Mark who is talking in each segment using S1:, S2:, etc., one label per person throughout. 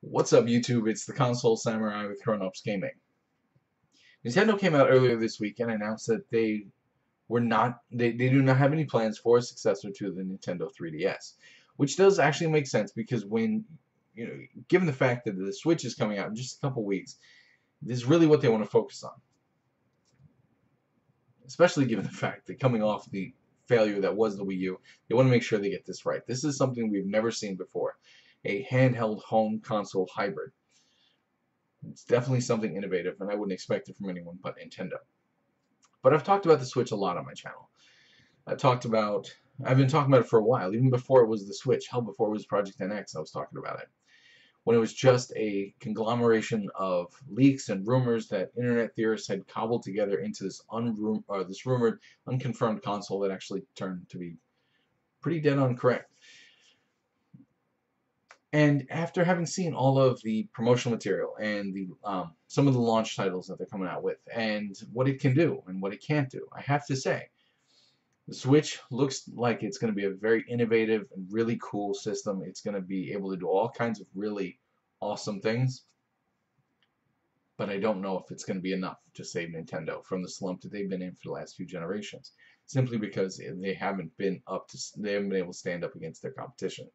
S1: What's up, YouTube? It's the Console Samurai with Grown-Ups Gaming. Nintendo came out earlier this week and announced that they do not have any plans for a successor to the Nintendo 3DS, which does actually make sense because given the fact that the Switch is coming out in just a couple weeks, this is really what they want to focus on. Especially given the fact that coming off the failure that was the Wii U, they want to make sure they get this right. This is something we've never seen before, a handheld home console hybrid. It's definitely something innovative, and I wouldn't expect it from anyone but Nintendo. But I've talked about the Switch a lot on my channel. I've been talking about it for a while, even before it was the Switch. Hell, before it was Project NX, I was talking about it. When it was just a conglomeration of leaks and rumors that internet theorists had cobbled together into this rumored, unconfirmed console that actually turned to be pretty dead on correct. And after having seen all of the promotional material and some of the launch titles that they're coming out with and what it can do and what it can't do, I have to say, the Switch looks like it's going to be a very innovative and really cool system. It's going to be able to do all kinds of really awesome things. But I don't know if it's going to be enough to save Nintendo from the slump that they've been in for the last few generations. Simply because they haven't been able to stand up against their competition.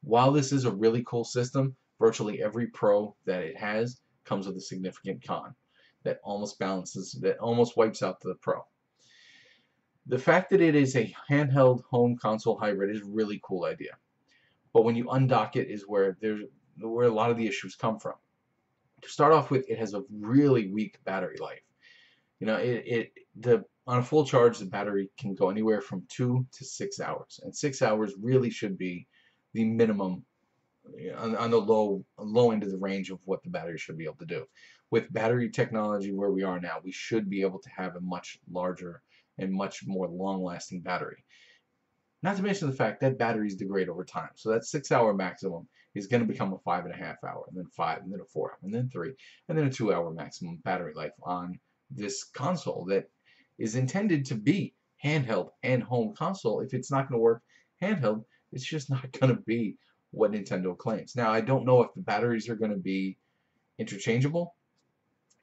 S1: While this is a really cool system, virtually every pro that it has comes with a significant con that almost wipes out the pro. The fact that it is a handheld home console hybrid is a really cool idea. But when you undock it is where a lot of the issues come from. To start off with, it has a really weak battery life. On a full charge, the battery can go anywhere from 2 to 6 hours, and 6 hours really should be the minimum on the low end of the range of what the battery should be able to do. With battery technology where we are now, we should be able to have a much larger and much more long-lasting battery. Not to mention the fact that batteries degrade over time. So that 6-hour maximum is going to become a 5.5 hour, and then 5, and then a 4 hour, and then 3, and then a 2-hour maximum battery life on this console that is intended to be handheld and home console. If it's not going to work handheld, it's just not going to be what Nintendo claims. Now, I don't know if the batteries are going to be interchangeable,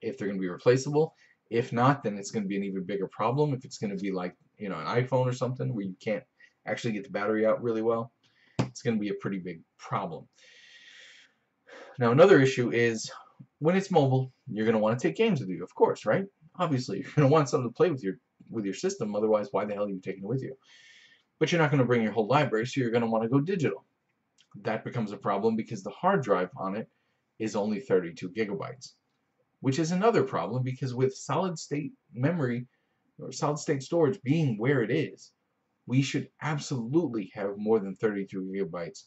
S1: if they're going to be replaceable. If not, then it's going to be an even bigger problem. If it's going to be like, an iPhone or something where you can't actually get the battery out really well, it's going to be a pretty big problem. Now, another issue is when it's mobile, you're going to want to take games with you, of course, right? Obviously, you're going to want something to play with your system. Otherwise, why the hell are you taking it with you? But you're not going to bring your whole library, so you're going to want to go digital. That becomes a problem because the hard drive on it is only 32 gigabytes, which is another problem because with solid state memory or solid state storage being where it is, we should absolutely have more than 32 gigabytes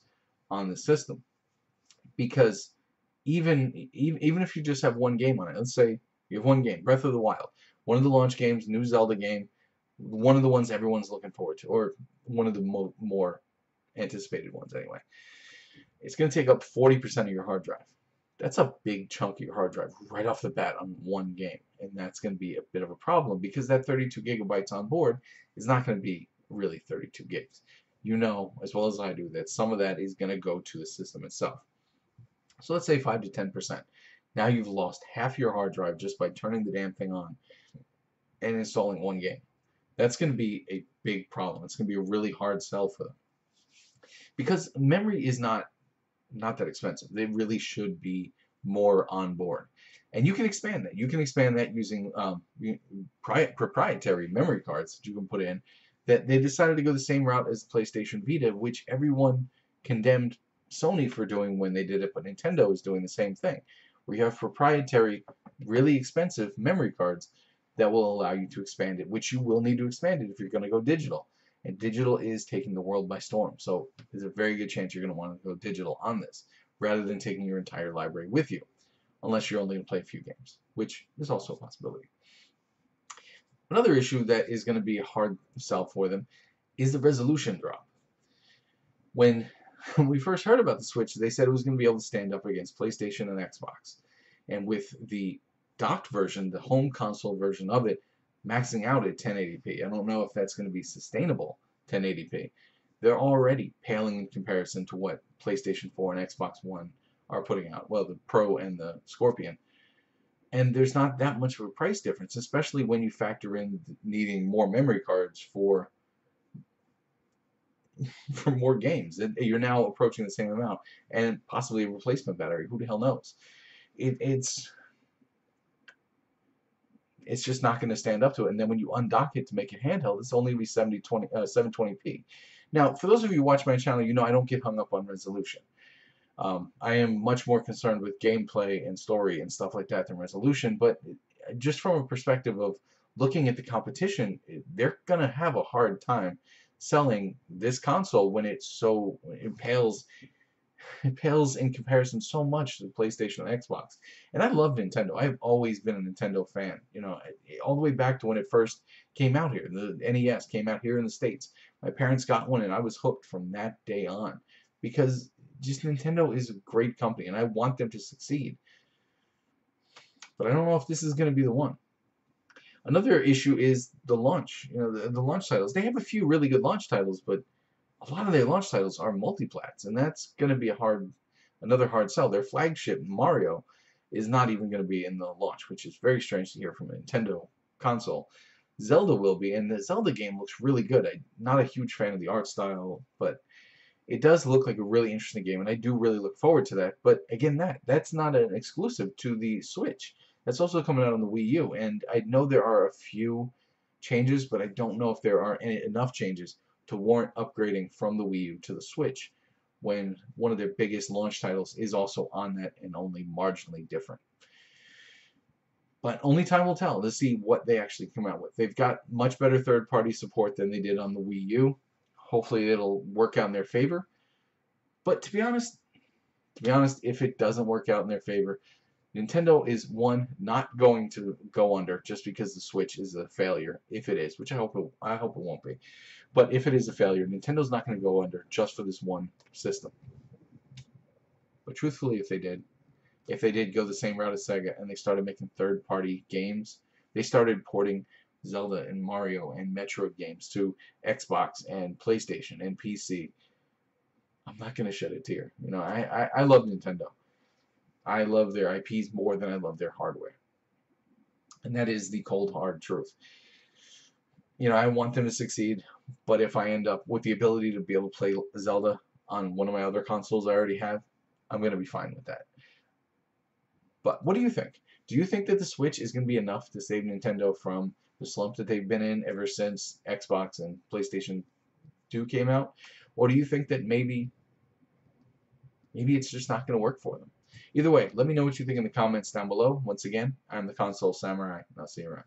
S1: on the system. Because even if you just have one game on it, let's say you have one game, Breath of the Wild, one of the launch games, new Zelda game, one of the ones everyone's looking forward to, or one of the more anticipated ones anyway. It's going to take up 40% of your hard drive. That's a big chunk of your hard drive right off the bat on one game, and that's going to be a bit of a problem because that 32 gigabytes on board is not going to be really 32 gigs. You know as well as I do that some of that is going to go to the system itself. So let's say 5 to 10%. Now you've lost half your hard drive just by turning the damn thing on and installing one game. That's going to be a big problem. It's going to be a really hard sell for them. Because memory is not that expensive. They really should be more on board. And you can expand that. You can expand that using proprietary memory cards that you can put in. That they decided to go the same route as the PlayStation Vita, which everyone condemned Sony for doing when they did it, but Nintendo is doing the same thing. We have proprietary, really expensive memory cards that will allow you to expand it, which you will need to expand it if you're going to go digital. And digital is taking the world by storm. So there's a very good chance you're going to want to go digital on this, rather than taking your entire library with you, unless you're only going to play a few games, which is also a possibility. Another issue that is going to be a hard sell for them is the resolution drop. When we first heard about the Switch, they said it was going to be able to stand up against PlayStation and Xbox. And with the docked version, the home console version of it, maxing out at 1080p. I don't know if that's going to be sustainable 1080p. They're already paling in comparison to what PlayStation 4 and Xbox One are putting out. Well, the Pro and the Scorpion. And there's not that much of a price difference, especially when you factor in needing more memory cards for more games. You're now approaching the same amount, and possibly a replacement battery. Who the hell knows? It's just not going to stand up to it. And then when you undock it to make it handheld, it's only be 720p. Now, for those of you who watch my channel, you know I don't get hung up on resolution. I am much more concerned with gameplay and story and stuff like that than resolution. But just from a perspective of looking at the competition, they're going to have a hard time selling this console when it pales in comparison so much to the PlayStation and Xbox. And I love Nintendo. I've always been a Nintendo fan. You know, all the way back to when it first came out here. The NES came out here in the States. My parents got one, and I was hooked from that day on, because just Nintendo is a great company, and I want them to succeed. But I don't know if this is going to be the one. Another issue is the launch. You know, the launch titles. They have a few really good launch titles, but a lot of their launch titles are multiplats, and that's going to be another hard sell. Their flagship, Mario, is not even going to be in the launch, which is very strange to hear from a Nintendo console. Zelda will be, and the Zelda game looks really good. I'm not a huge fan of the art style, but it does look like a really interesting game, and I do really look forward to that. But again, that's not an exclusive to the Switch. That's also coming out on the Wii U, and I know there are a few changes, but I don't know if there are enough changes to warrant upgrading from the Wii U to the Switch, when one of their biggest launch titles is also on that and only marginally different. But only time will tell to see what they actually come out with. They've got much better third-party support than they did on the Wii U. Hopefully it'll work out in their favor. But to be honest, if it doesn't work out in their favor, Nintendo is, one, not going to go under just because the Switch is a failure. If it is, which I hope it won't be. But if it is a failure, Nintendo's not going to go under just for this one system. But truthfully, if they did go the same route as Sega and they started making third-party games, they started porting Zelda and Mario and Metroid games to Xbox and PlayStation and PC, I'm not going to shed a tear. You know, I love Nintendo. I love their IPs more than I love their hardware. And that is the cold, hard truth. You know, I want them to succeed, but if I end up with the ability to be able to play Zelda on one of my other consoles I already have, I'm going to be fine with that. But what do you think? Do you think that the Switch is going to be enough to save Nintendo from the slump that they've been in ever since Xbox and PlayStation 2 came out? Or do you think that maybe it's just not going to work for them? Either way, let me know what you think in the comments down below. Once again, I'm the Console Samurai, and I'll see you around.